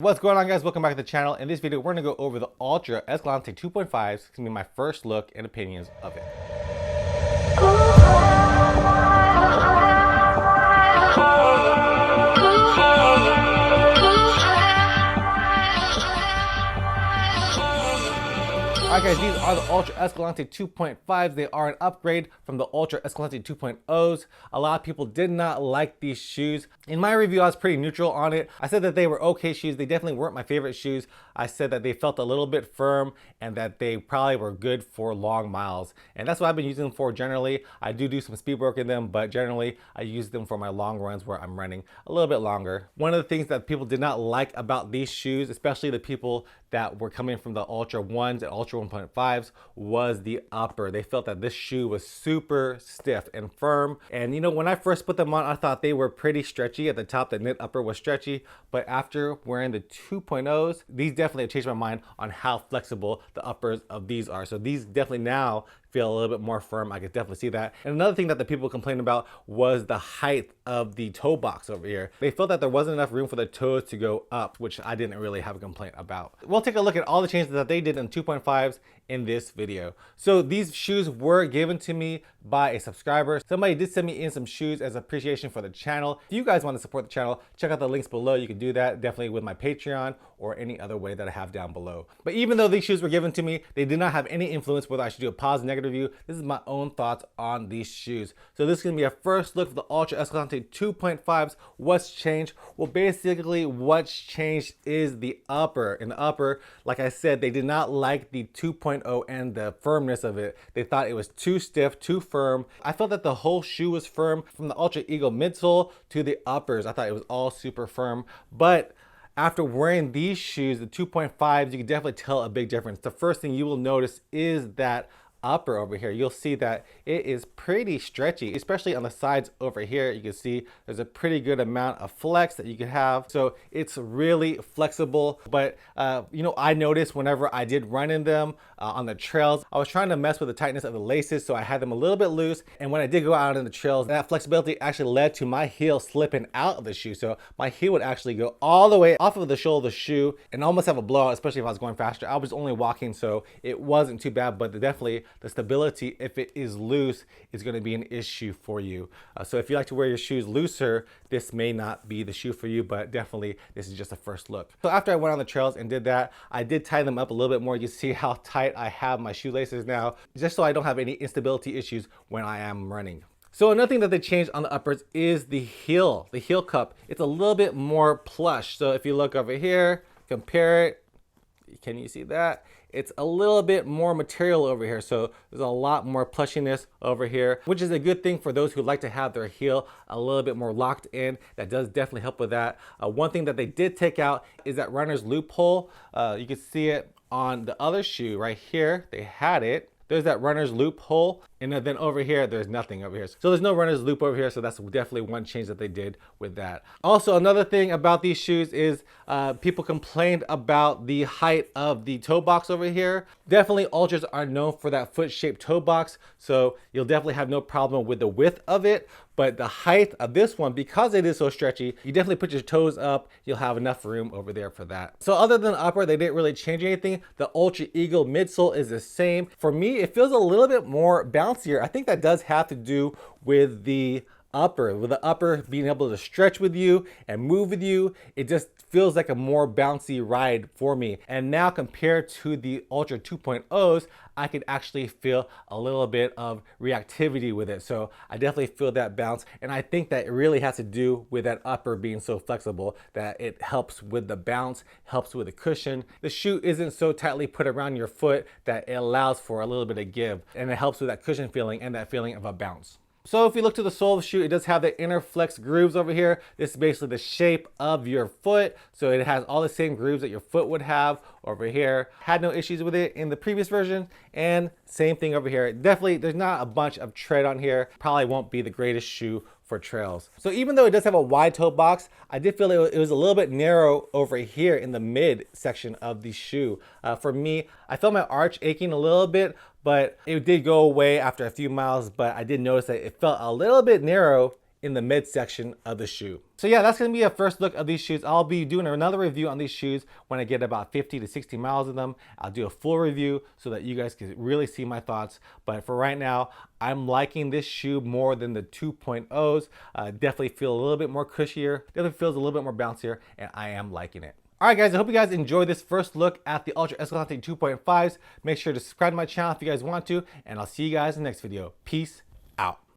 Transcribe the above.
What's going on, guys? Welcome back to the channel. In this video, we're going to go over the Altra Escalante 2.5. It's going to be my first look and opinions of it. Alright guys, these are the Altra Escalante 2.5s. They are an upgrade from the Altra Escalante 2.0s. A lot of people did not like these shoes. In my review, I was pretty neutral on it. I said that they were okay shoes. They definitely weren't my favorite shoes. I said that they felt a little bit firm and that they probably were good for long miles. And that's what I've been using them for generally. I do some speed work in them, but generally I use them for my long runs where I'm running a little bit longer. One of the things that people did not like about these shoes, especially the people that were coming from the Altra 1s and Altra 1.5s, was the upper. They felt that this shoe was super stiff and firm. And you know, when I first put them on, I thought they were pretty stretchy at the top. The knit upper was stretchy, but after wearing the 2.0s, these definitely have changed my mind on how flexible the uppers of these are. So these definitely now feel a little bit more firm. I could definitely see that. And another thing that the people complained about was the height of the toe box over here. They felt that there wasn't enough room for the toes to go up, which I didn't really have a complaint about. We'll take a look at all the changes that they did in 2.5s in this video. So these shoes were given to me by a subscriber. Somebody did send me in some shoes as appreciation for the channel. If you guys want to support the channel, check out the links below. You can do that definitely with my Patreon or any other way that I have down below. But even though these shoes were given to me, they did not have any influence whether I should do a positive or negative review. This is my own thoughts on these shoes. So this is gonna be a first look for the Altra Escalante 2.5s. What's changed? Well, basically what's changed is the upper. In the upper, like I said, they did not like the 2.0 and the firmness of it. They thought it was too stiff, too firm. I felt that the whole shoe was firm from the Ultra Eagle midsole to the uppers. I thought it was all super firm, but after wearing these shoes, the 2.5s, you can definitely tell a big difference. The first thing you will notice is that upper over here. You'll see that it is pretty stretchy, especially on the sides over here. You can see there's a pretty good amount of flex that you can have. So it's really flexible. But you know, I noticed whenever I did run in them on the trails, I was trying to mess with the tightness of the laces, so I had them a little bit loose. And when I did go out in the trails, that flexibility actually led to my heel slipping out of the shoe. So my heel would actually go all the way off of the sole of the shoe and almost have a blowout, especially if I was going faster. I was only walking, so it wasn't too bad, but definitely the stability, if it is loose, is going to be an issue for you. So if you like to wear your shoes looser, this may not be the shoe for you, but definitely this is just a first look. So after I went on the trails and did that, I did tie them up a little bit more. You can see how tight I have my shoelaces now, just so I don't have any instability issues when I am running. So another thing that they changed on the uppers is the heel cup. It's a little bit more plush. So if you look over here, compare it, can you see that? It's a little bit more material over here, so there's a lot more plushiness over here, which is a good thing for those who like to have their heel a little bit more locked in. That does definitely help with that. One thing that they did take out is that runner's loophole. You can see it on the other shoe right here. They had it. There's that runner's loop hole, and then over here, there's nothing over here. So there's no runner's loop over here, so that's definitely one change that they did with that. Also, another thing about these shoes is people complained about the height of the toe box over here. Definitely, Ultras are known for that foot-shaped toe box, so you'll definitely have no problem with the width of it. But the height of this one, because it is so stretchy, you definitely put your toes up, you'll have enough room over there for that. So other than the upper, they didn't really change anything. The Ultra Eagle midsole is the same. For me, it feels a little bit more bouncier. I think that does have to do with the upper being able to stretch with you and move with you. It just feels like a more bouncy ride for me. And now compared to the Ultra 2.0s, I can actually feel a little bit of reactivity with it. So I definitely feel that bounce. And I think that it really has to do with that upper being so flexible that it helps with the bounce, helps with the cushion. The shoe isn't so tightly put around your foot that it allows for a little bit of give. And it helps with that cushion feeling and that feeling of a bounce. So if you look to the sole of the shoe, it does have the inner flex grooves over here. This is basically the shape of your foot. So it has all the same grooves that your foot would have over here. Had no issues with it in the previous version, and same thing over here. Definitely, there's not a bunch of tread on here. Probably won't be the greatest shoe for trails. So even though it does have a wide toe box, I did feel it was a little bit narrow over here in the mid section of the shoe. For me, I felt my arch aching a little bit, but it did go away after a few miles, but I did notice that it felt a little bit narrow in the midsection of the shoe. So yeah, that's gonna be a first look of these shoes. I'll be doing another review on these shoes when I get about 50 to 60 miles of them. I'll do a full review so that you guys can really see my thoughts. But for right now, I'm liking this shoe more than the 2.0s. Definitely feel a little bit more cushier, definitely feels a little bit more bouncier, and I am liking it. All right, guys, I hope you guys enjoyed this first look at the Altra Escalante 2.5s. Make sure to subscribe to my channel if you guys want to, and I'll see you guys in the next video. Peace out.